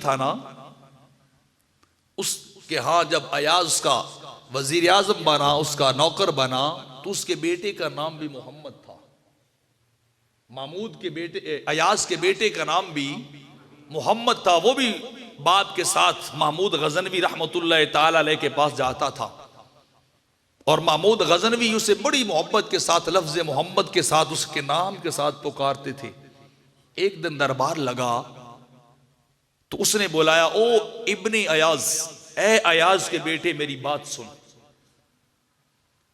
था ना, उसके यहाँ जब अयाज का वजीर आजम बना, उसका नौकर बना, तो उसके बेटे का नाम भी मोहम्मद था। महमूद के बेटे, अयाज के बेटे का नाम भी मोहम्मद था। वो भी बाप के साथ महमूद गजनवी रहमतुल्लाह ताला अलैह के पास जाता था, और महमूद गजनवी उसे बड़ी मोहब्बत के साथ, लफ्ज मोहम्मद के साथ, उसके नाम के साथ पुकारते थे। एक दिन दरबार लगा तो उसने बुलाया, ओ इब्ने अयाज, ए अयाज के बेटे मेरी बात सुन।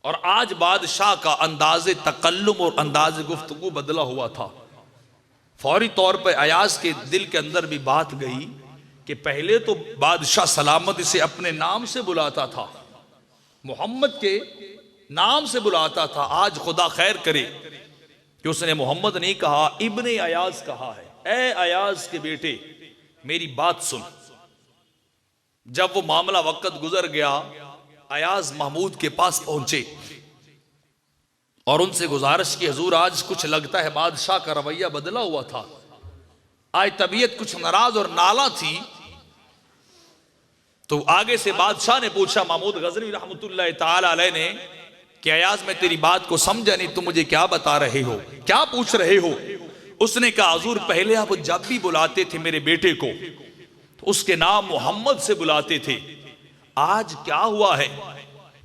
और आज बादशाह का अंदाज़े तकल्लुम और अंदाज़े गुफ्तगू बदला हुआ था। फौरी तौर पर अयाज के दिल के अंदर भी बात गई कि पहले तो बादशाह सलामत से अपने नाम से बुलाता था, मोहम्मद के नाम से बुलाता था। आज खुदा खैर करे कि उसने मोहम्मद नहीं कहा, इब्ने अयाज कहा है। ए अयाज के बेटे मेरी बात सुन। जब वो मामला वक्त गुजर गया, अयाज महमूद के पास पहुंचे और उनसे गुजारिश की, हुजूर आज कुछ लगता है बादशाह का रवैया बदला हुआ था, आज तबीयत कुछ नाराज और नाला थी। तो आगे से बादशाह ने पूछा महमूद गजनवी रहमतुल्लाह ताला अलैह ने कि अयाज मैं तेरी बात को समझा नहीं, तुम मुझे क्या बता रहे हो, क्या पूछ रहे हो? उसने कहा, हुजूर पहले आप जब भी बुलाते थे मेरे बेटे को तो उसके नाम मोहम्मद से बुलाते थे, आज क्या हुआ है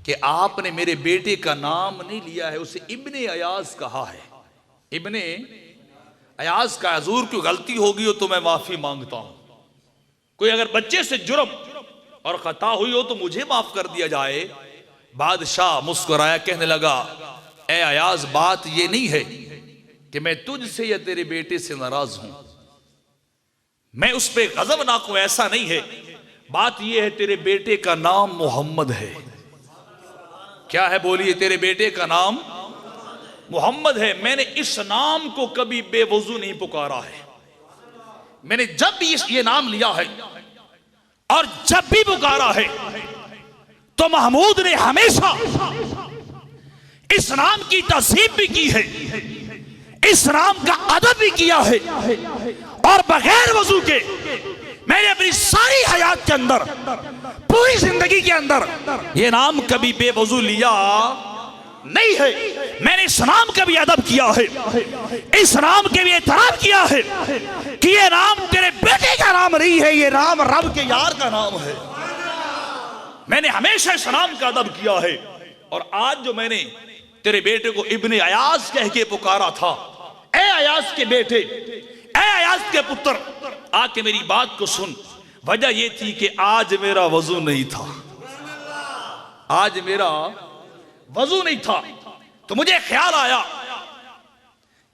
कि आपने मेरे बेटे का नाम नहीं लिया है, उसे इब्ने अयाज कहा है। इब्ने अयाज का, हुजूर की गलती होगी हो तो मैं माफी मांगता हूं। कोई अगर बच्चे से जुर्म और खता हुई हो तो मुझे माफ कर दिया जाए। बादशाह मुस्कुराया, कहने लगा, ए अयाज बात ये नहीं है कि मैं तुझसे या तेरे बेटे से नाराज हूं, मैं उस पे गजबनाक हूं, ऐसा नहीं है। बात यह है तेरे बेटे का नाम मोहम्मद है। क्या है बोलिए? तेरे बेटे का नाम मोहम्मद है। मैंने इस नाम को कभी बेवजू नहीं पुकारा है। मैंने जब भी ये नाम लिया है और जब भी पुकारा है तो महमूद ने हमेशा इस नाम की तज़ीम भी की है, इस नाम का अदब भी किया है, और बगैर वजू के मैंने अपनी सारी हयात के अंदर, पूरी जिंदगी के अंदर ये नाम कभी बेवजू लिया नहीं है। मैंने इस नाम का भी अदब किया है, इस नाम के भी एहतराम किया है कि ये नाम तेरे बेटे का नाम नहीं है, ये नाम रब के यार का नाम है। मैंने हमेशा इस नाम का अदब किया है। और आज जो मैंने तेरे बेटे को इब्ने अयाज कह के पुकारा था, ए अयाज के बेटे, ए अयाज के पुत्र, आके मेरी बात को सुन। वजह यह थी कि आज मेरा वजू नहीं था, आज मेरा वजू नहीं था, तो मुझे ख्याल आया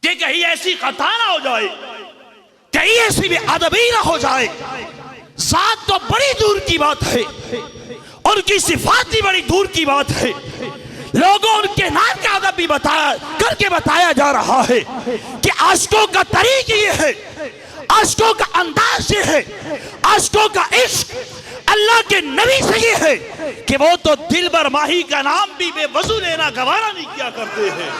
कि कहीं ऐसी खता ना हो जाए, कहीं ऐसी भी अदबी ना हो जाए। जात तो बड़ी दूर की बात है, उनकी सिफात भी बड़ी दूर की बात है, लोगों उनके नाम का अदब भी बताया जा रहा है कि आशिकों का तरीक ये है, आशिकों का अंदाज ये है, आशिकों का इश्क अल्लाह के नबी से ये है कि वो तो दिलबर माही का नाम भी बेवजू लेना गवारा नहीं किया करते हैं।